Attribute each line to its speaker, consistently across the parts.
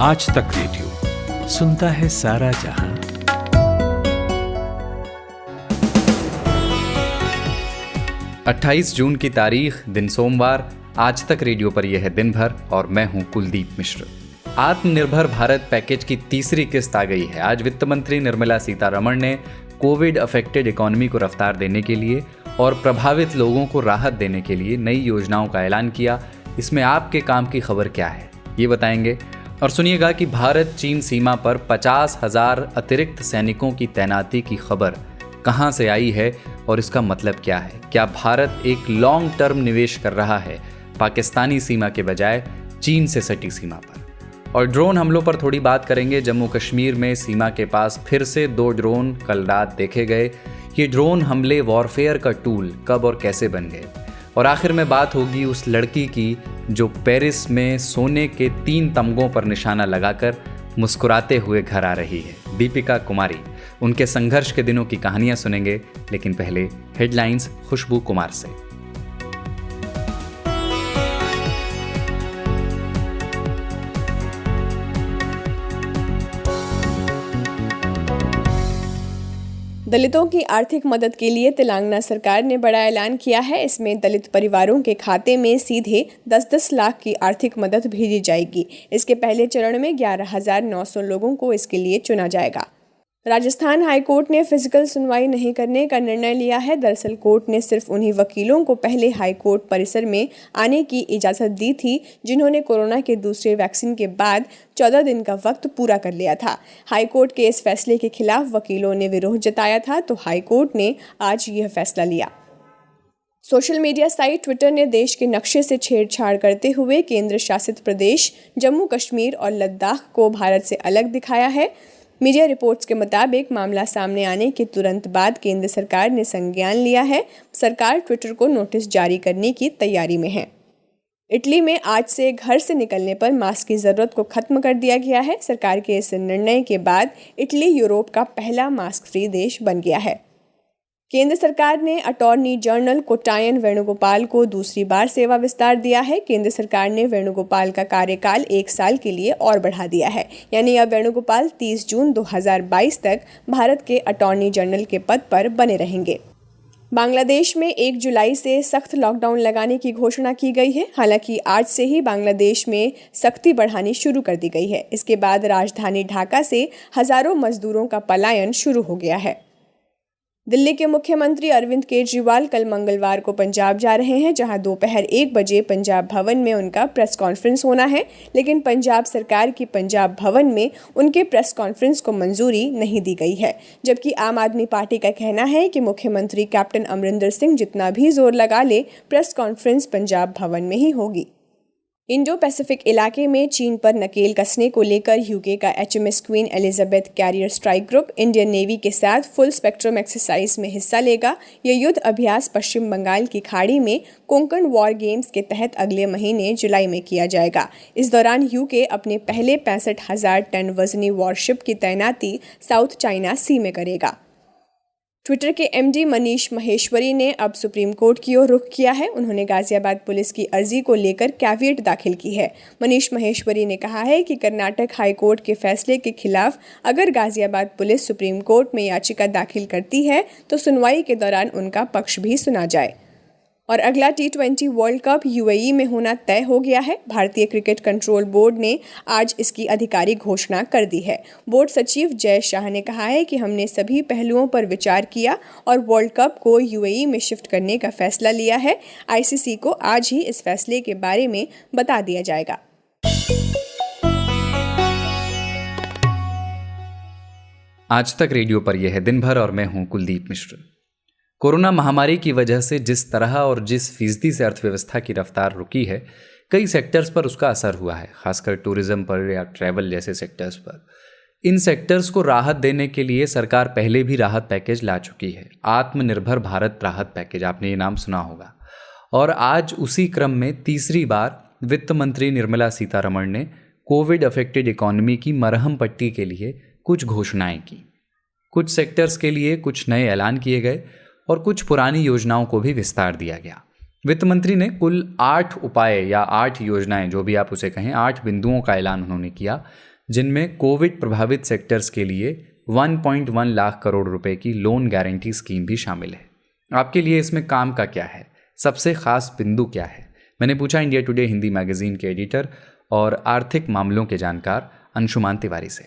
Speaker 1: आज तक रेडियो सुनता है सारा जहां।
Speaker 2: अट्ठाईस जून की तारीख, दिन सोमवार। आज तक रेडियो पर यह है दिन भर और मैं हूं कुलदीप मिश्र। आत्मनिर्भर भारत पैकेज की तीसरी किस्त आ गई है। आज वित्त मंत्री निर्मला सीतारमण ने कोविड अफेक्टेड इकोनॉमी को रफ्तार देने के लिए और प्रभावित लोगों को राहत देने के लिए नई योजनाओं का ऐलान किया। इसमें आपके काम की खबर क्या है, ये बताएंगे। और सुनिएगा कि भारत चीन सीमा पर 50,000 अतिरिक्त सैनिकों की तैनाती की खबर कहां से आई है और इसका मतलब क्या है। क्या भारत एक लॉन्ग टर्म निवेश कर रहा है पाकिस्तानी सीमा के बजाय चीन से सटी सीमा पर। और ड्रोन हमलों पर थोड़ी बात करेंगे। जम्मू कश्मीर में सीमा के पास फिर से 2 ड्रोन कल रात देखे गए। ये ड्रोन हमले वॉरफेयर का टूल कब और कैसे बन गए। और आखिर में बात होगी उस लड़की की जो पेरिस में सोने के 3 तमगों पर निशाना लगाकर मुस्कुराते हुए घर आ रही है, दीपिका कुमारी। उनके संघर्ष के दिनों की कहानियां सुनेंगे, लेकिन पहले हेडलाइंस खुशबू कुमार से।
Speaker 3: दलितों की आर्थिक मदद के लिए तेलंगाना सरकार ने बड़ा ऐलान किया है। इसमें दलित परिवारों के खाते में सीधे 10-10 लाख की आर्थिक मदद भेजी जाएगी। इसके पहले चरण में 11,900 लोगों को इसके लिए चुना जाएगा। राजस्थान हाईकोर्ट ने फिजिकल सुनवाई नहीं करने का निर्णय लिया है। दरअसल कोर्ट ने सिर्फ उन्हीं वकीलों को पहले हाईकोर्ट परिसर में आने की इजाज़त दी थी जिन्होंने कोरोना के दूसरे वैक्सीन के बाद 14 दिन का वक्त पूरा कर लिया था। हाईकोर्ट के इस फैसले के खिलाफ वकीलों ने विरोध जताया था, तो हाईकोर्ट ने आज यह फैसला लिया। सोशल मीडिया साइट ट्विटर ने देश के नक्शे से छेड़छाड़ करते हुए केंद्र शासित प्रदेश जम्मू कश्मीर और लद्दाख को भारत से अलग दिखाया है। मीडिया रिपोर्ट्स के मुताबिक मामला सामने आने के तुरंत बाद केंद्र सरकार ने संज्ञान लिया है। सरकार ट्विटर को नोटिस जारी करने की तैयारी में है। इटली में आज से घर से निकलने पर मास्क की ज़रूरत को खत्म कर दिया गया है। सरकार के इस निर्णय के बाद इटली यूरोप का पहला मास्क फ्री देश बन गया है। केंद्र सरकार ने अटॉर्नी जनरल कोट्टायन वेणुगोपाल को दूसरी बार सेवा विस्तार दिया है। केंद्र सरकार ने वेणुगोपाल का कार्यकाल 1 साल के लिए और बढ़ा दिया है, यानी अब वेणुगोपाल 30 जून 2022 तक भारत के अटॉर्नी जनरल के पद पर बने रहेंगे। बांग्लादेश में 1 जुलाई से सख्त लॉकडाउन लगाने की घोषणा की गई है। हालांकि आज से ही बांग्लादेश में सख्ती बढ़ानी शुरू कर दी गई है। इसके बाद राजधानी ढाका से हजारों मजदूरों का पलायन शुरू हो गया है। दिल्ली के मुख्यमंत्री अरविंद केजरीवाल कल मंगलवार को पंजाब जा रहे हैं, जहां दोपहर 1 बजे पंजाब भवन में उनका प्रेस कॉन्फ्रेंस होना है। लेकिन पंजाब सरकार की पंजाब भवन में उनके प्रेस कॉन्फ्रेंस को मंजूरी नहीं दी गई है। जबकि आम आदमी पार्टी का कहना है कि मुख्यमंत्री कैप्टन अमरिंदर सिंह जितना भी जोर लगा ले, प्रेस कॉन्फ्रेंस पंजाब भवन में ही होगी। इंडो पैसिफिक इलाके में चीन पर नकेल कसने को लेकर यूके का HMS queen Elizabeth carrier strike group Indian navy के साथ फुल स्पेक्ट्रम एक्सरसाइज में हिस्सा लेगा। यह युद्ध अभ्यास पश्चिम बंगाल की खाड़ी में कोंकण वॉर गेम्स के तहत अगले महीने जुलाई में किया जाएगा। इस दौरान यूके अपने पहले 65,000 टन वजनी वॉरशिप की तैनाती साउथ चाइना सी में करेगा। ट्विटर के MD मनीष महेश्वरी ने अब सुप्रीम कोर्ट की ओर रुख किया है। उन्होंने गाजियाबाद पुलिस की अर्जी को लेकर कैविएट दाखिल की है। मनीष महेश्वरी ने कहा है कि कर्नाटक हाई कोर्ट के फैसले के खिलाफ अगर गाजियाबाद पुलिस सुप्रीम कोर्ट में याचिका दाखिल करती है तो सुनवाई के दौरान उनका पक्ष भी सुना जाए। और अगला T20 वर्ल्ड कप UAE में होना तय हो गया है। भारतीय क्रिकेट कंट्रोल बोर्ड ने आज इसकी आधिकारिक घोषणा कर दी है। बोर्ड सचिव जय शाह ने कहा है कि हमने सभी पहलुओं पर विचार किया और वर्ल्ड कप को UAE में शिफ्ट करने का फैसला लिया है। ICC को आज ही इस फैसले के बारे में बता दिया जाएगा।
Speaker 2: आज तक रेडियो पर यह है दिन भर और मैं हूं कुलदीप मिश्र। कोरोना महामारी की वजह से जिस तरह और जिस फीसदी से अर्थव्यवस्था की रफ्तार रुकी है, कई सेक्टर्स पर उसका असर हुआ है, खासकर टूरिज्म पर या ट्रैवल जैसे सेक्टर्स पर। इन सेक्टर्स को राहत देने के लिए सरकार पहले भी राहत पैकेज ला चुकी है। आत्मनिर्भर भारत राहत पैकेज, आपने ये नाम सुना होगा। और आज उसी क्रम में तीसरी बार वित्त मंत्री निर्मला सीतारमण ने कोविड अफेक्टेड इकोनॉमी की मरहम पट्टी के लिए कुछ घोषणाएं की। कुछ सेक्टर्स के लिए कुछ नए ऐलान किए गए और कुछ पुरानी योजनाओं को भी विस्तार दिया गया। वित्त मंत्री ने कुल 8 उपाय या 8 योजनाएं, जो भी आप उसे कहें, 8 बिंदुओं का ऐलान उन्होंने किया, जिनमें कोविड प्रभावित सेक्टर्स के लिए 1.1 लाख करोड़ रुपए की लोन गारंटी स्कीम भी शामिल है। आपके लिए इसमें काम का क्या है, सबसे खास बिंदु क्या है? मैंने पूछा इंडिया टुडे हिंदी मैगजीन के एडिटर और आर्थिक मामलों के जानकार अंशुमान तिवारी से।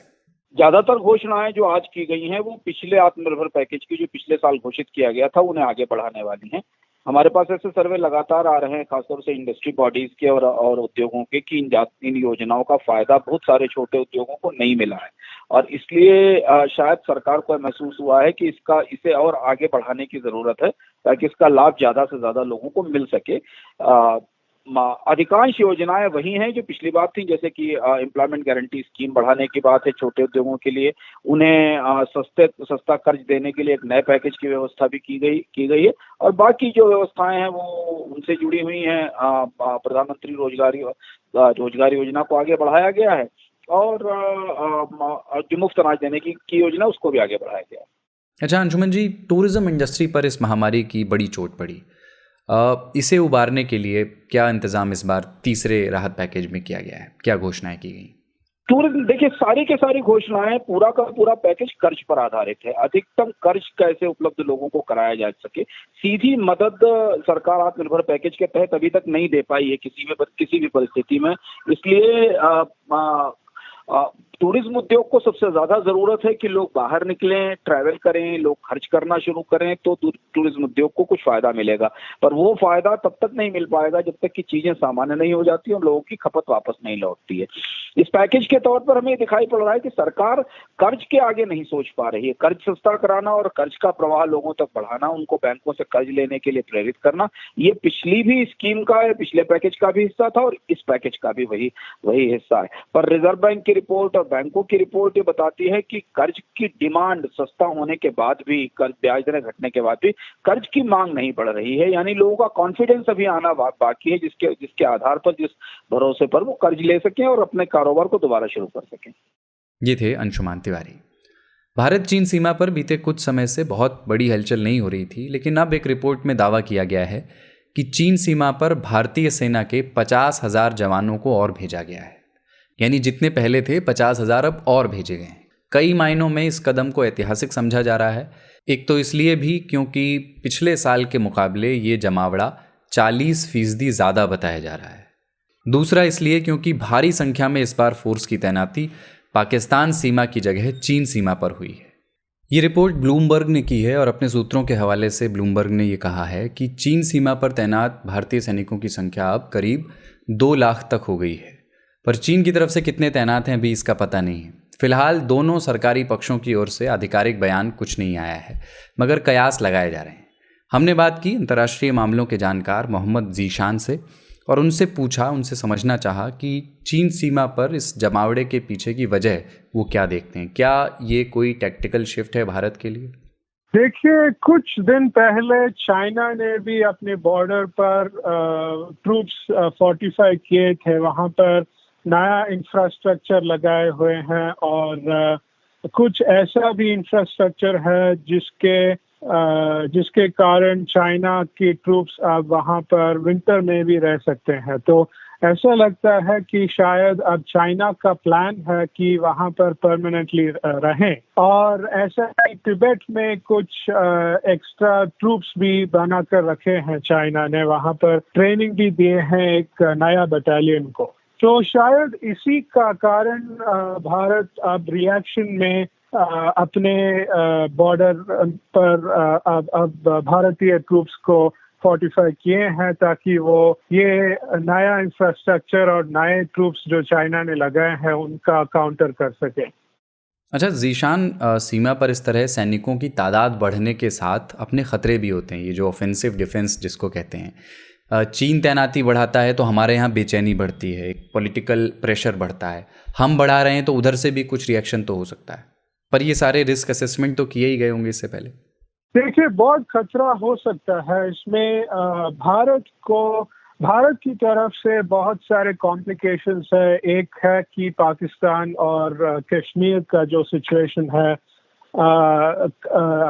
Speaker 4: ज्यादातर घोषणाएं जो आज की गई हैं वो पिछले आत्मनिर्भर पैकेज की जो पिछले साल घोषित किया गया था उन्हें आगे बढ़ाने वाली हैं। हमारे पास ऐसे सर्वे लगातार आ रहे हैं, खासतौर से इंडस्ट्री बॉडीज के और उद्योगों के, कि इन योजनाओं का फायदा बहुत सारे छोटे उद्योगों को नहीं मिला है और इसलिए शायद सरकार को महसूस हुआ है कि इसे और आगे बढ़ाने की जरूरत है ताकि इसका लाभ ज्यादा से ज्यादा लोगों को मिल सके। अधिकांश योजनाएं वही हैं जो पिछली बार थी, जैसे कि एम्प्लॉयमेंट गारंटी स्कीम बढ़ाने की बात है छोटे उद्योगों के लिए, उन्हें सस्ता कर्ज देने के लिए एक नए पैकेज की व्यवस्था भी की गई है और बाकी जो व्यवस्थाएं हैं वो उनसे जुड़ी हुई हैं। प्रधानमंत्री रोजगार योजना को आगे बढ़ाया गया है और जो मुफ्त अनाज देने की योजना उसको भी आगे बढ़ाया गया है।
Speaker 2: अच्छा अंशुमन जी, टूरिज्म इंडस्ट्री पर इस महामारी की बड़ी चोट पड़ी। इसे उबारने के लिए क्या इंतजाम इस बार तीसरे राहत पैकेज में किया गया है, क्या घोषणाएं की गई?
Speaker 4: टूरिज्म, देखिए सारी के सारी घोषणाएं, पूरा का पूरा पैकेज कर्ज पर आधारित है। अधिकतम कर्ज कैसे उपलब्ध लोगों को कराया जा सके, सीधी मदद सरकार आत्मनिर्भर पैकेज के तहत अभी तक नहीं दे पाई है किसी भी परिस्थिति में। इसलिए टूरिज्म उद्योग को सबसे ज्यादा जरूरत है कि लोग बाहर निकलें, ट्रैवल करें, लोग खर्च करना शुरू करें तो टूरिज्म उद्योग को कुछ फायदा मिलेगा। पर वो फायदा तब तक नहीं मिल पाएगा जब तक कि चीजें सामान्य नहीं हो जाती और लोगों की खपत वापस नहीं लौटती है। इस पैकेज के तौर पर हमें दिखाई पड़ रहा है कि सरकार कर्ज के आगे नहीं सोच पा रही है। कर्ज सस्ता कराना और कर्ज का प्रवाह लोगों तक बढ़ाना, उनको बैंकों से कर्ज लेने के लिए प्रेरित करना, ये पिछली भी स्कीम का है, पिछले पैकेज का भी हिस्सा था और इस पैकेज का भी वही हिस्सा है। पर रिजर्व बैंक की रिपोर्ट और बैंकों की रिपोर्ट ये बताती है कि कर्ज की डिमांड सस्ता होने के बाद भी, कर्ज ब्याज दरें घटने के बाद भी कर्ज की मांग नहीं बढ़ रही है। यानी लोगों का कॉन्फिडेंस अभी आना बाकी है, जिसके आधार पर, जिस भरोसे पर वो कर्ज ले सकें और अपने कारोबार को दोबारा शुरू कर सकें।
Speaker 2: ये थे अंशुमान तिवारी। भारत चीन सीमा पर बीते कुछ समय से बहुत बड़ी हलचल नहीं हो रही थी, लेकिन अब एक रिपोर्ट में दावा किया गया है कि चीन सीमा पर भारतीय सेना के 50,000 जवानों को और भेजा गया है। यानी जितने पहले थे 50,000 अब और भेजे गए हैं। कई मायनों में इस कदम को ऐतिहासिक समझा जा रहा है। एक तो इसलिए भी क्योंकि पिछले साल के मुकाबले ये जमावड़ा 40% ज़्यादा बताया जा रहा है। दूसरा इसलिए क्योंकि भारी संख्या में इस बार फोर्स की तैनाती पाकिस्तान सीमा की जगह चीन सीमा पर हुई है। ये रिपोर्ट ब्लूमबर्ग ने की है और अपने सूत्रों के हवाले से ब्लूमबर्ग ने यह कहा है कि चीन सीमा पर तैनात भारतीय सैनिकों की संख्या अब करीब 2 लाख तक हो गई है। पर चीन की तरफ से कितने तैनात हैं अभी इसका पता नहीं है। फिलहाल दोनों सरकारी पक्षों की ओर से आधिकारिक बयान कुछ नहीं आया है, मगर कयास लगाए जा रहे हैं। हमने बात की अंतर्राष्ट्रीय मामलों के जानकार मोहम्मद जीशान से और उनसे समझना चाहा कि चीन सीमा पर इस जमावड़े के पीछे की वजह वो क्या देखते हैं। क्या ये कोई टैक्टिकल शिफ्ट है भारत के लिए?
Speaker 5: देखिए, कुछ दिन पहले चाइना ने भी अपने बॉर्डर पर ट्रूप्स फोर्टिफाई किए थे। वहाँ पर नया इंफ्रास्ट्रक्चर लगाए हुए हैं और कुछ ऐसा भी इंफ्रास्ट्रक्चर है जिसके कारण चाइना की ट्रूप्स अब वहाँ पर विंटर में भी रह सकते हैं। तो ऐसा लगता है कि शायद अब चाइना का प्लान है कि वहाँ पर परमानेंटली रहें। और ऐसा ही तिब्बत में कुछ एक्स्ट्रा ट्रूप्स भी बनाकर रखे हैं चाइना ने, वहाँ पर ट्रेनिंग भी दिए हैं एक नया बटालियन को। तो शायद इसी का कारण भारत अब रिएक्शन में अपने बॉर्डर पर अब भारतीय ट्रूप्स को फोर्टिफाई किए हैं ताकि वो ये नया इंफ्रास्ट्रक्चर और नए ट्रूप्स जो चाइना ने लगाए हैं उनका काउंटर कर सके।
Speaker 2: अच्छा जीशान, सीमा पर इस तरह सैनिकों की तादाद बढ़ने के साथ अपने खतरे भी होते हैं, ये जो ऑफेंसिव डिफेंस जिसको कहते हैं। चीन तैनाती बढ़ाता है तो हमारे यहाँ बेचैनी बढ़ती है, एक पॉलिटिकल प्रेशर बढ़ता है। हम बढ़ा रहे हैं तो उधर से भी कुछ रिएक्शन तो हो सकता है। पर ये सारे रिस्क असेसमेंट तो किए ही गए होंगे इससे पहले।
Speaker 5: देखिए, बहुत खतरा हो सकता है इसमें। भारत की तरफ से बहुत सारे कॉम्प्लिकेशंस है। एक है कि पाकिस्तान और कश्मीर का जो सिचुएशन है,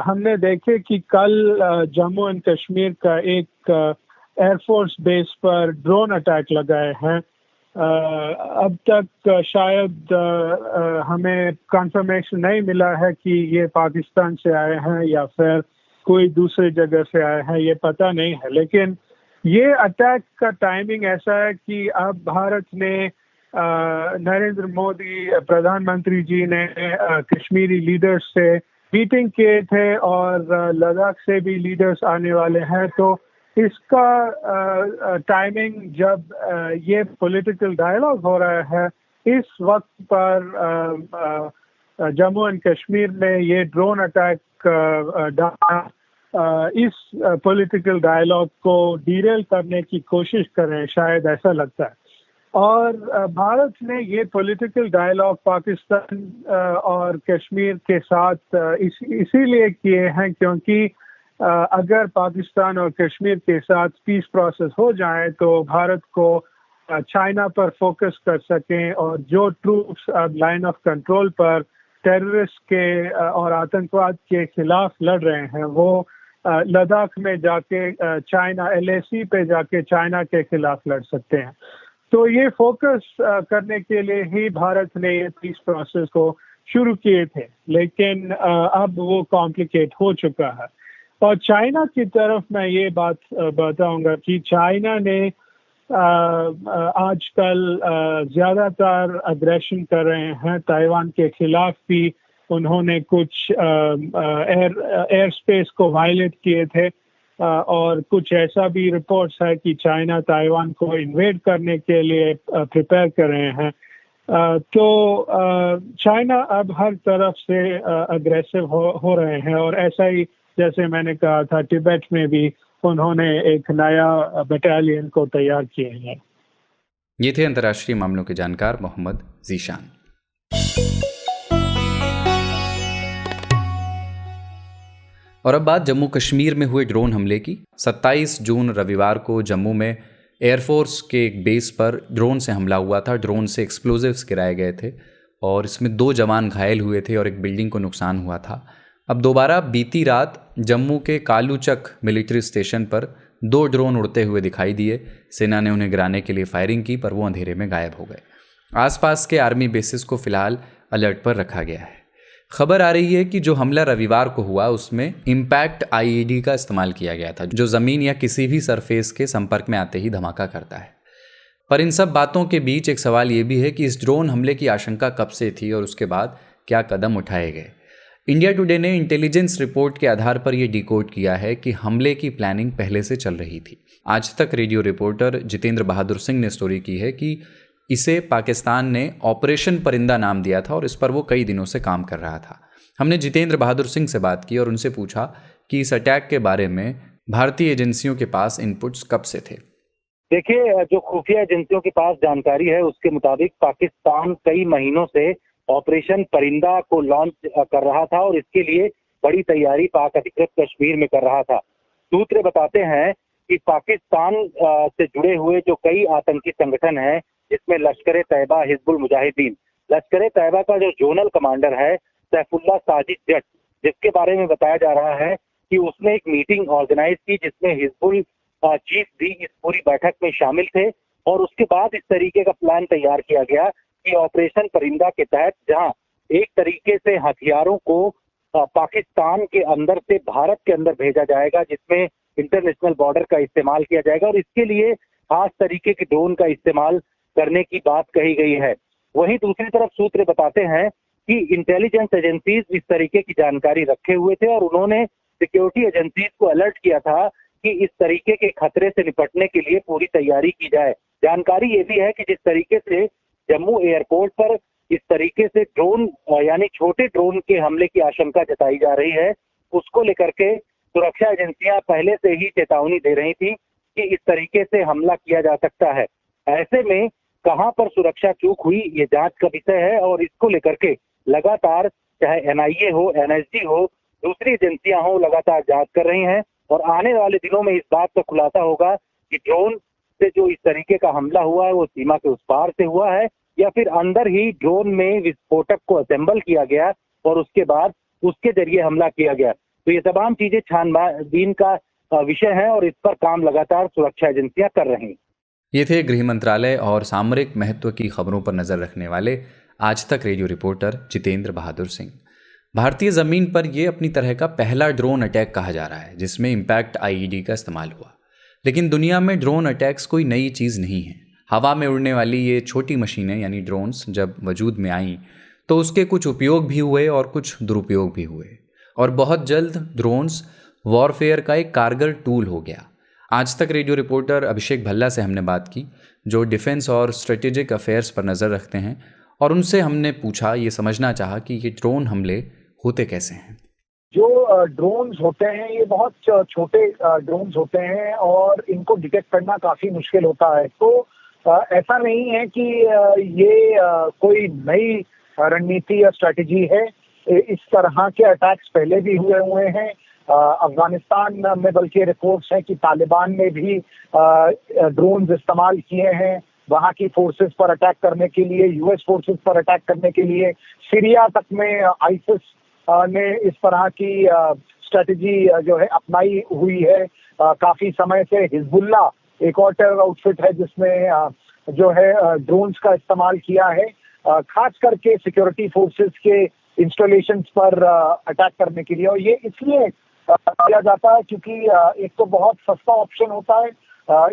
Speaker 5: हमने देखे कि कल जम्मू एंड कश्मीर का एक एयरफोर्स बेस पर ड्रोन अटैक लगाए हैं अब तक शायद हमें कंफर्मेशन नहीं मिला है कि ये पाकिस्तान से आए हैं या फिर कोई दूसरी जगह से आए हैं, ये पता नहीं है। लेकिन ये अटैक का टाइमिंग ऐसा है कि अब भारत ने नरेंद्र मोदी प्रधानमंत्री जी ने कश्मीरी लीडर्स से मीटिंग किए थे और लद्दाख से भी लीडर्स आने वाले हैं। तो इसका टाइमिंग जब ये पॉलिटिकल डायलॉग हो रहा है, इस वक्त पर जम्मू एंड कश्मीर में ये ड्रोन अटैक डाला इस पॉलिटिकल डायलॉग को डीरेल करने की कोशिश कर रहे हैं, शायद ऐसा लगता है। और भारत ने ये पॉलिटिकल डायलॉग पाकिस्तान और कश्मीर के साथ इसीलिए किए हैं क्योंकि अगर पाकिस्तान और कश्मीर के साथ पीस प्रोसेस हो जाए तो भारत को चाइना पर फोकस कर सकें और जो ट्रूप्स अब लाइन ऑफ कंट्रोल पर टेररिस्ट के और आतंकवाद के खिलाफ लड़ रहे हैं वो लद्दाख में जाके चाइना LAC पे जाके चाइना के खिलाफ लड़ सकते हैं। तो ये फोकस करने के लिए ही भारत ने ये पीस प्रोसेस को शुरू किए थे, लेकिन अब वो कॉम्प्लिकेट हो चुका है। और चाइना की तरफ मैं ये बात बताऊंगा कि चाइना ने आजकल ज़्यादातर अग्रेशन कर रहे हैं ताइवान के खिलाफ भी। उन्होंने कुछ एयर स्पेस को वायलेट किए थे और कुछ ऐसा भी रिपोर्ट्स है कि चाइना ताइवान को इन्वेड करने के लिए प्रिपेयर कर रहे हैं। तो चाइना अब हर तरफ से अग्रेसिव हो रहे हैं और ऐसा ही जैसे मैंने कहा था तिब्बत में भी उन्होंने एक नया बटालियन को तैयार किए हैं।
Speaker 2: ये थे अंतर्राष्ट्रीय मामलों के जानकार मोहम्मद जीशान। और अब बात जम्मू कश्मीर में हुए ड्रोन हमले की। 27 जून रविवार को जम्मू में एयरफोर्स के एक बेस पर ड्रोन से हमला हुआ था। ड्रोन से एक्सप्लोजिव्स गिराए गए थे और इसमें 2 जवान घायल हुए थे और एक बिल्डिंग को नुकसान हुआ था। अब दोबारा बीती रात जम्मू के कालूचक मिलिट्री स्टेशन पर 2 ड्रोन उड़ते हुए दिखाई दिए। सेना ने उन्हें गिराने के लिए फायरिंग की पर वो अंधेरे में गायब हो गए। आसपास के आर्मी बेसिस को फिलहाल अलर्ट पर रखा गया है। खबर आ रही है कि जो हमला रविवार को हुआ उसमें इम्पैक्ट IED का इस्तेमाल किया गया था, जो ज़मीन या किसी भी सरफेस के संपर्क में आते ही धमाका करता है। पर इन सब बातों के बीच एक सवाल ये भी है कि इस ड्रोन हमले की आशंका कब से थी और उसके बाद क्या कदम उठाए गए। इंडिया टुडे ने इंटेलिजेंस रिपोर्ट के आधार पर यह डिकोड किया है कि हमले की प्लानिंग पहले से चल रही थी। आज तक रेडियो रिपोर्टर जितेंद्र बहादुर सिंह ने स्टोरी की है कि इसे पाकिस्तान ने ऑपरेशन परिंदा नाम दिया था और इस पर वो कई दिनों से काम कर रहा था। हमने जितेंद्र बहादुर सिंह से बात की और उनसे पूछा कि इस अटैक के बारे में भारतीय एजेंसियों के पास इनपुट्स कब से थे।
Speaker 6: देखिए, जो खुफिया एजेंसियों के पास जानकारी है उसके मुताबिक पाकिस्तान कई महीनों से ऑपरेशन परिंदा को लॉन्च कर रहा था और इसके लिए बड़ी तैयारी पाक अधिकृत कश्मीर में कर रहा था। सूत्र बताते हैं कि पाकिस्तान से जुड़े हुए जो कई आतंकी संगठन हैं, जिसमें लश्कर तैयबा, हिजबुल मुजाहिदीन, लश्कर तैयबा का जो जोनल कमांडर है सैफुल्लाह साजिद जट, जिसके बारे में बताया जा रहा है कि उसने एक मीटिंग ऑर्गेनाइज की जिसमें हिजबुल चीफ भी इस पूरी बैठक में शामिल थे और उसके बाद इस तरीके का प्लान तैयार किया गया कि ऑपरेशन परिंदा के तहत जहां एक तरीके से हथियारों को पाकिस्तान के अंदर से भारत के अंदर भेजा जाएगा, जिसमें इंटरनेशनल बॉर्डर का इस्तेमाल किया जाएगा और इसके लिए खास तरीके के ड्रोन का इस्तेमाल करने की बात कही गई है। वहीं दूसरी तरफ सूत्र बताते हैं कि इंटेलिजेंस एजेंसीज इस तरीके की जानकारी रखे हुए थे और उन्होंने सिक्योरिटी एजेंसीज को अलर्ट किया था कि इस तरीके के खतरे से निपटने के लिए पूरी तैयारी की जाए। जानकारी ये भी है कि जिस तरीके से जम्मू एयरपोर्ट पर इस तरीके से ड्रोन यानी छोटे ड्रोन के हमले की आशंका जताई जा रही है, उसको लेकर के सुरक्षा एजेंसियां पहले से ही चेतावनी दे रही थी कि इस तरीके से हमला किया जा सकता है। ऐसे में कहां पर सुरक्षा चूक हुई ये जांच का विषय है और इसको लेकर के लगातार चाहे NIA हो, NSG हो, दूसरी एजेंसियां हो, लगातार जांच कर रही हैं और आने वाले दिनों में इस बात का खुलासा होगा कि ड्रोन से जो इस तरीके का हमला हुआ है वो सीमा के उस पार से हुआ है या फिर अंदर ही ड्रोन में विस्फोटक को असेंबल किया गया और उसके बाद उसके जरिए हमला किया गया। तो ये तमाम चीजें छानबीन का विषय है और इस पर काम लगातार सुरक्षा एजेंसियां कर रही हैं।
Speaker 2: ये थे गृह मंत्रालय और सामरिक महत्व की खबरों पर नजर रखने वाले आज तक रेडियो रिपोर्टर जितेंद्र बहादुर सिंह। भारतीय जमीन पर यह अपनी तरह का पहला ड्रोन अटैक कहा जा रहा है जिसमें इम्पैक्ट आईईडी का इस्तेमाल हुआ। लेकिन दुनिया में ड्रोन अटैक्स कोई नई चीज़ नहीं है। हवा में उड़ने वाली ये छोटी मशीनें यानी ड्रोन्स जब वजूद में आईं तो उसके कुछ उपयोग भी हुए और कुछ दुरुपयोग भी हुए, और बहुत जल्द ड्रोन्स वॉरफेयर का एक कारगर टूल हो गया। आज तक रेडियो रिपोर्टर अभिषेक भल्ला से हमने बात की जो डिफेंस और स्ट्रेटेजिक अफेयर्स पर नज़र रखते हैं, और उनसे हमने पूछा, ये समझना चाहा कि ये ड्रोन हमले होते कैसे हैं।
Speaker 7: जो ड्रोन्स होते हैं ये बहुत छोटे ड्रोन्स होते हैं और इनको डिटेक्ट करना काफी मुश्किल होता है। तो ऐसा नहीं है कि ये कोई नई रणनीति या स्ट्रेटेजी है। इस तरह के अटैक्स पहले भी हुए हैं। अफगानिस्तान में बल्कि रिपोर्ट्स हैं कि तालिबान ने भी ड्रोन्स इस्तेमाल किए हैं वहाँ की फोर्सेस पर अटैक करने के लिए, यूएस फोर्सेस पर अटैक करने के लिए। सीरिया तक में आईसिस ने इस तरह की स्ट्रेटेजी जो है अपनाई हुई है काफी समय से। हिजबुल्ला एक और टेरर आउटफिट है जिसने जो है ड्रोन्स का इस्तेमाल किया है खास करके सिक्योरिटी फोर्सेस के इंस्टॉलेशंस पर अटैक करने के लिए। और ये इसलिए किया जाता है क्योंकि एक तो बहुत सस्ता ऑप्शन होता है,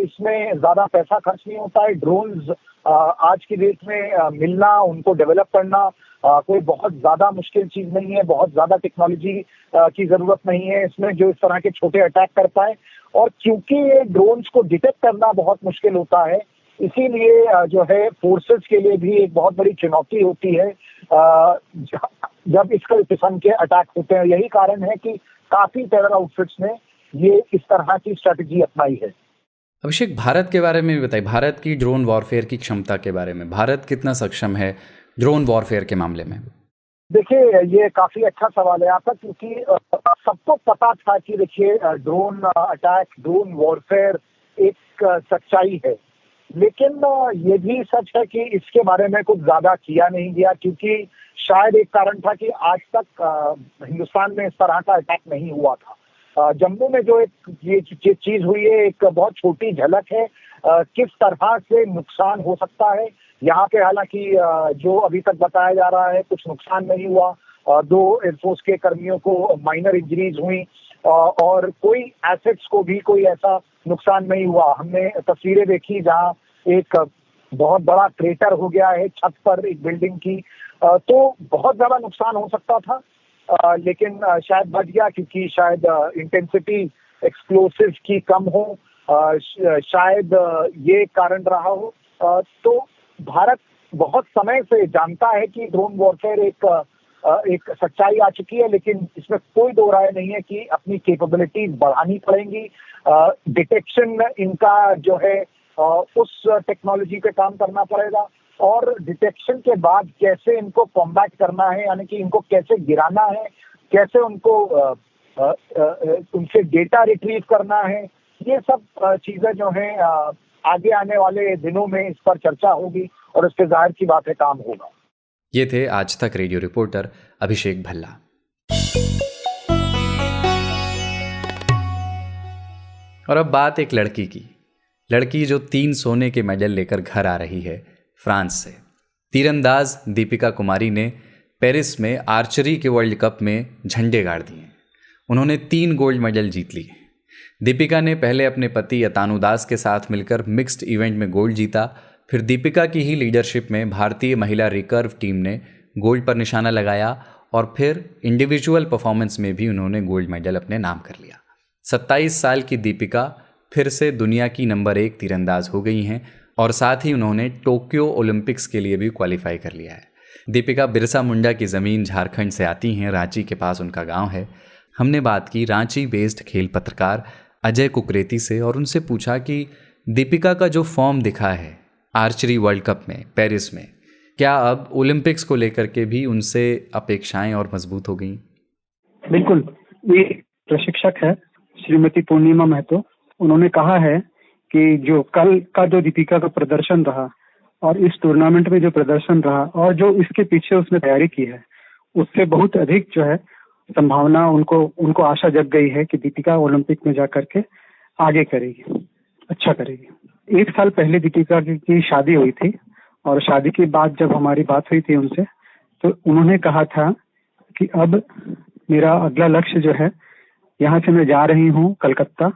Speaker 7: इसमें ज्यादा पैसा खर्च नहीं होता है। ड्रोन्स आज की डेट में मिलना, उनको डेवलप करना कोई बहुत ज्यादा मुश्किल चीज नहीं है, बहुत ज्यादा टेक्नोलॉजी की जरूरत नहीं है इसमें जो इस तरह के छोटे अटैक कर पाए। और क्योंकि ये ड्रोन्स को डिटेक्ट करना बहुत मुश्किल होता है इसीलिए जो है फोर्सेस के लिए भी एक बहुत बड़ी चुनौती होती है जब इस किस्म के अटैक होते हैं। यही कारण है कि काफी टेरर आउटफिट्स ने ये इस तरह की स्ट्रेटेजी अपनाई है।
Speaker 2: अभिषेक, भारत के बारे में भी बताइए, भारत की ड्रोन वॉरफेयर की क्षमता के बारे में। भारत कितना सक्षम है ड्रोन वॉरफेयर के मामले में?
Speaker 7: देखिए, ये काफी अच्छा सवाल है आपका क्योंकि सबको पता था कि देखिए ड्रोन अटैक, ड्रोन वॉरफेयर एक सच्चाई है, लेकिन ये भी सच है कि इसके बारे में कुछ ज्यादा किया नहीं गया क्योंकि शायद एक कारण था कि आज तक हिंदुस्तान में इस तरह का अटैक नहीं हुआ था। जम्मू में जो एक ये चीज हुई है एक बहुत छोटी झलक है किस तरह से नुकसान हो सकता है यहाँ पे। हालांकि जो अभी तक बताया जा रहा है कुछ नुकसान नहीं हुआ, 2 एयरफोर्स के कर्मियों को माइनर इंजरीज हुई और कोई एसेट्स को भी कोई ऐसा नुकसान नहीं हुआ। हमने तस्वीरें देखी जहाँ एक बहुत बड़ा क्रेटर हो गया है छत पर एक बिल्डिंग की, तो बहुत ज्यादा नुकसान हो सकता था लेकिन शायद बच गया क्योंकि शायद इंटेंसिटी एक्सप्लोसिव की कम हो, शायद ये कारण रहा हो। तो भारत बहुत समय से जानता है कि ड्रोन वॉरफेयर एक सच्चाई आ चुकी है, लेकिन इसमें कोई दो राय नहीं है कि अपनी कैपेबिलिटीज बढ़ानी पड़ेंगी। डिटेक्शन इनका जो है उस टेक्नोलॉजी पे काम करना पड़ेगा और डिटेक्शन के बाद कैसे इनको कॉम्बैट करना है, यानी कि इनको कैसे गिराना है, कैसे उनको उनसे डेटा रिट्रीव करना है, ये सब चीजें जो हैं आगे आने वाले दिनों में इस पर चर्चा होगी और इस पे जाहिर की बात है काम होगा।
Speaker 2: ये थे आज तक रेडियो रिपोर्टर अभिषेक भल्ला। और अब बात एक लड़की की, लड़की जो 3 सोने के मेडल लेकर घर आ रही है फ्रांस से। तीरंदाज दीपिका कुमारी ने पेरिस में आर्चरी के वर्ल्ड कप में झंडे गाड़ दिए। उन्होंने 3 गोल्ड मेडल जीत लिए। दीपिका ने पहले अपने पति अतानु दास के साथ मिलकर मिक्स्ड इवेंट में गोल्ड जीता, फिर दीपिका की ही लीडरशिप में भारतीय महिला रिकर्व टीम ने गोल्ड पर निशाना लगाया और फिर इंडिविजुअल परफॉर्मेंस में भी उन्होंने गोल्ड मेडल अपने नाम कर लिया। 27 साल की दीपिका फिर से दुनिया की नंबर 1 तीरंदाज हो गई हैं और साथ ही उन्होंने टोक्यो ओलंपिक्स के लिए भी क्वालिफाई कर लिया है। दीपिका बिरसा मुंडा की ज़मीन झारखंड से आती हैं, रांची के पास उनका गांव है। हमने बात की रांची बेस्ड खेल पत्रकार अजय कुकरेती से और उनसे पूछा कि दीपिका का जो फॉर्म दिखा है आर्चरी वर्ल्ड कप में पेरिस में, क्या अब ओलंपिक्स को लेकर के भी उनसे अपेक्षाएं और मजबूत हो गई?
Speaker 8: बिल्कुल, ये प्रशिक्षक है श्रीमती पूर्णिमा महतो, उन्होंने कहा है कि जो कल का जो दीपिका का प्रदर्शन रहा और इस टूर्नामेंट में जो प्रदर्शन रहा और जो इसके पीछे उसने तैयारी की है उससे बहुत अधिक जो है संभावना उनको आशा जग गई है कि दीपिका ओलंपिक में जाकर के आगे करेगी, अच्छा करेगी। 1 साल पहले दीपिका की शादी हुई थी और शादी के बाद जब हमारी बात हुई थी उनसे, तो उन्होंने कहा था कि अब मेरा अगला लक्ष्य जो है, यहाँ से मैं जा रही हूँ कलकत्ता,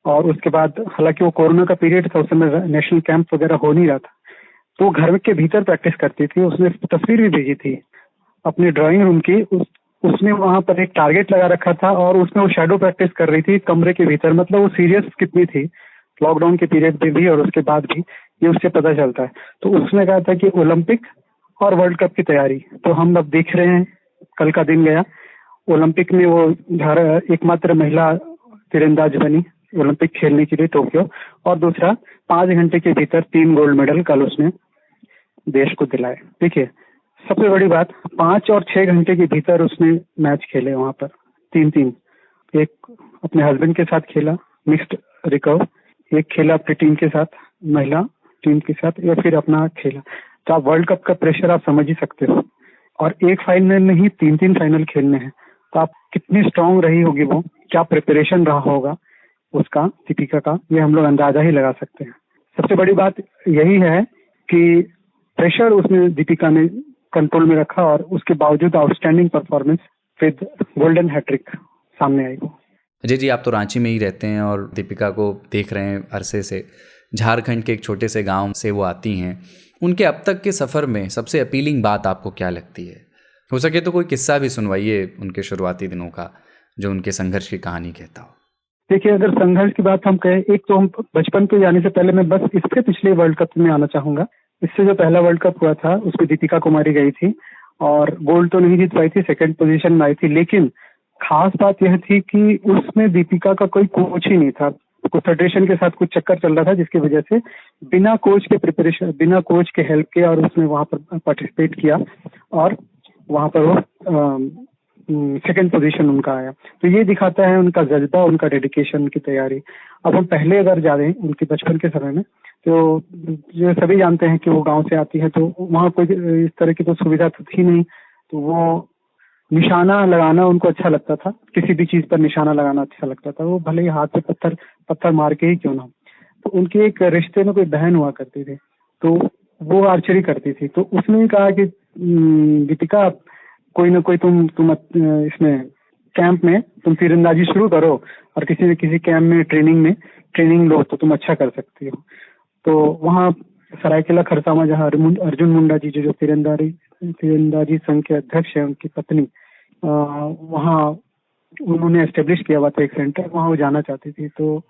Speaker 8: और उसके बाद हालांकि वो कोरोना का पीरियड था, उस समय नेशनल कैंप वगैरह हो नहीं रहा था, तो घर के भीतर प्रैक्टिस करती थी। उसने तस्वीर भी भेजी थी अपने ड्राइंग रूम की। उसने वहां पर एक टारगेट लगा रखा था और उसमें वो शैडो प्रैक्टिस कर रही थी कमरे के भीतर। मतलब वो सीरियस कितनी थी लॉकडाउन के पीरियड में भी और उसके बाद भी, ये उससे पता चलता है। तो उसने कहा था कि ओलंपिक और वर्ल्ड कप की तैयारी, तो हम अब देख रहे हैं, कल का दिन गया, ओलंपिक में वो एकमात्र महिला तीरंदाज बनी ओलंपिक खेलने के लिए टोक्यो, और दूसरा 5 घंटे के भीतर 3 गोल्ड मेडल कल उसने देश को दिलाए। देखिए सबसे बड़ी बात, 5 और 6 घंटे के भीतर उसने मैच खेले वहां पर 3-3। एक अपने हस्बैंड के साथ खेला मिक्स्ड रिकर्व, एक खेला अपनी टीम के साथ, महिला टीम के साथ, या फिर अपना खेला। तो आप वर्ल्ड कप का प्रेशर आप समझ ही सकते हो, और एक फाइनल नहीं 3-3 फाइनल खेलने हैं, तो आप कितनी स्ट्रांग रही होगी, वो क्या प्रिपरेशन रहा होगा उसका, दीपिका का, ये हम लोग अंदाजा ही लगा सकते हैं। सबसे बड़ी बात यही है कि प्रेशर उसने दीपिका ने कंट्रोल में रखा और उसके बावजूद outstanding performance with golden hat trick सामने आई।
Speaker 2: अजय जी, आप तो रांची में ही रहते हैं और दीपिका को देख रहे हैं अरसे से। झारखंड के एक छोटे से गांव से वो आती हैं। उनके अब तक के सफ़र में सबसे अपीलिंग बात आपको क्या लगती है? हो सके तो कोई किस्सा भी सुनवाइए उनके शुरुआती दिनों का, जो उनके संघर्ष की कहानी कहता हो।
Speaker 8: देखिए, अगर संघर्ष की बात हम कहें, एक तो हम बचपन के जाने से पहले मैं बस इससे पिछले वर्ल्ड कप में आना चाहूंगा। इससे जो पहला वर्ल्ड कप हुआ था उसमें दीपिका कुमारी गई थी और गोल्ड तो नहीं जीत पाई थी, सेकंड पोजीशन में आई थी। लेकिन खास बात यह थी कि उसमें दीपिका का कोई कोच ही नहीं था। कुछ फेडरेशन के साथ कुछ चक्कर चल रहा था, जिसकी वजह से बिना कोच के प्रिपरेशन, बिना कोच के हेल्प के, और उसने वहां पर पार्टिसिपेट किया और वहां पर वो सेकंड पोजीशन उनका आया। तो ये दिखाता है उनका जज्बा, उनका डेडिकेशन, उनकी तैयारी। अब हम पहले अगर जा रहे हैं उनके बचपन के समय में, तो जो सभी जानते हैं कि वो गांव से आती है, तो वहाँ कोई इस तरह की तो सुविधा तो थी नहीं। तो वो निशाना लगाना उनको अच्छा लगता था, किसी भी चीज पर निशाना लगाना अच्छा लगता था। वो भले ही हाथ से पत्थर मार के ही क्यों ना। तो उनके एक रिश्ते में कोई बहन हुआ करती थी, तो वो आर्चरी करती थी। तो उसने ही कहा कि दीपिका, कोई ना कोई तुम इसमें कैंप में तुम तीरंदाजी शुरू करो और किसी न किसी कैंप में ट्रेनिंग लो, तो तुम अच्छा कर सकती हो। तो वहाँ सरायकेला खरसावां, जहाँ अर्जुन मुंडा जी जो तीरंदाजी संघ के अध्यक्ष है, उनकी पत्नी, वहाँ उन्होंने एस्टेब्लिश किया हुआ था एक सेंटर, वहाँ वो जाना चाहती थी। तो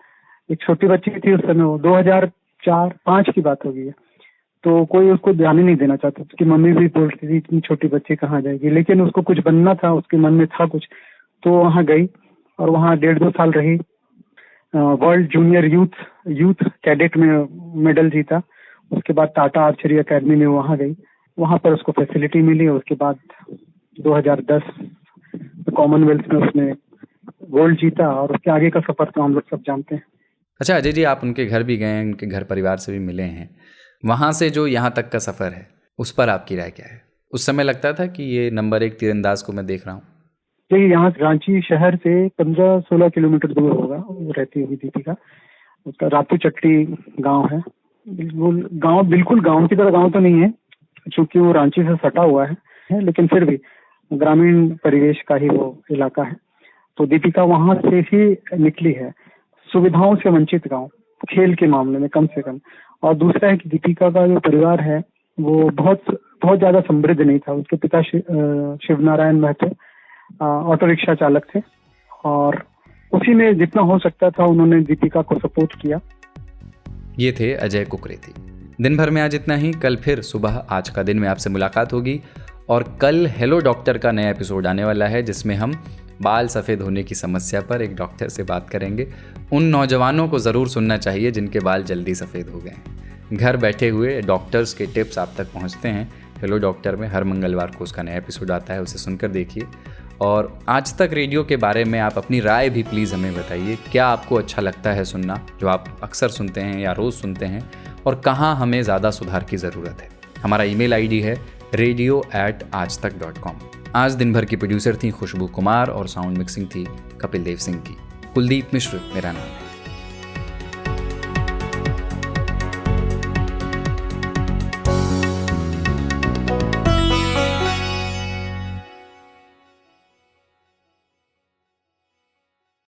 Speaker 8: एक छोटी बच्ची थी उस समय, वो 2004-05 की बात होगी, तो कोई उसको ध्यान ही नहीं देना चाहता। उसकी मम्मी भी बोलती थी इतनी छोटी बच्ची कहाँ जाएगी, लेकिन उसको कुछ बनना था, उसके मन में था कुछ, तो वहाँ गई और वहाँ 1.5-2 साल रही। वर्ल्ड जूनियर यूथ कैडेट में मेडल जीता। उसके बाद टाटा आर्चरी एकेडमी में वहाँ गई, वहाँ पर उसको फैसिलिटी मिली। उसके बाद 2010 कॉमनवेल्थ में उसने गोल्ड जीता और उसके आगे का सफर तो हम लोग सब जानते हैं।
Speaker 2: अच्छा अजय जी, आप उनके घर भी गए हैं, उनके घर परिवार से भी मिले हैं। वहाँ से जो यहाँ तक का सफ़र है, उस पर आपकी राय क्या है? उस समय लगता था कि ये नंबर 1 तीरंदाज को मैं देख रहा हूँ?
Speaker 8: देखिए, यहाँ रांची शहर से 15-16 किलोमीटर दूर होगा रहती हुई दीपिका। उसका रातू चट्टी गांव है। बिल्कुल गांव की तरह गांव तो नहीं है, क्योंकि वो रांची से सटा हुआ है, लेकिन फिर भी ग्रामीण परिवेश का ही वो इलाका है। तो दीपिका वहां से ही निकली है, सुविधाओं से वंचित गांव, खेल के मामले में कम से कम। और दूसरा है कि दीपिका का जो परिवार है वो बहुत ज्यादा समृद्ध नहीं था। उसके पिता शिवनारायण महतो ऑटो रिक्शा चालक थे और उसी में जितना हो सकता था उन्होंने दीपिका को सपोर्ट किया।
Speaker 2: ये थे अजय कुकरेती। दिन भर में आज इतना ही। कल फिर सुबह आज का दिन में आपसे मुलाकात होगी और कल हेलो डॉक्टर का नया एपिसोड आने वाला है, जिसमें हम बाल सफ़ेद होने की समस्या पर एक डॉक्टर से बात करेंगे। उन नौजवानों को ज़रूर सुनना चाहिए जिनके बाल जल्दी सफ़ेद हो गए। घर बैठे हुए डॉक्टर्स के टिप्स आप तक पहुंचते हैं हेलो डॉक्टर में। हर मंगलवार को उसका नया एपिसोड आता है, उसे सुनकर देखिए। और आज तक रेडियो के बारे में आप अपनी राय भी प्लीज़ हमें बताइए। क्या आपको अच्छा लगता है सुनना, जो आप अक्सर सुनते हैं या रोज़ सुनते हैं, और कहाँ हमें ज़्यादा सुधार की ज़रूरत है? हमारा ईमेल आईडी है radio@aajtak.com। आज दिन भर की प्रोड्यूसर थी खुशबू कुमार और साउंड मिक्सिंग थी कपिल देव सिंह की। कुलदीप मिश्र मेरा नाम है।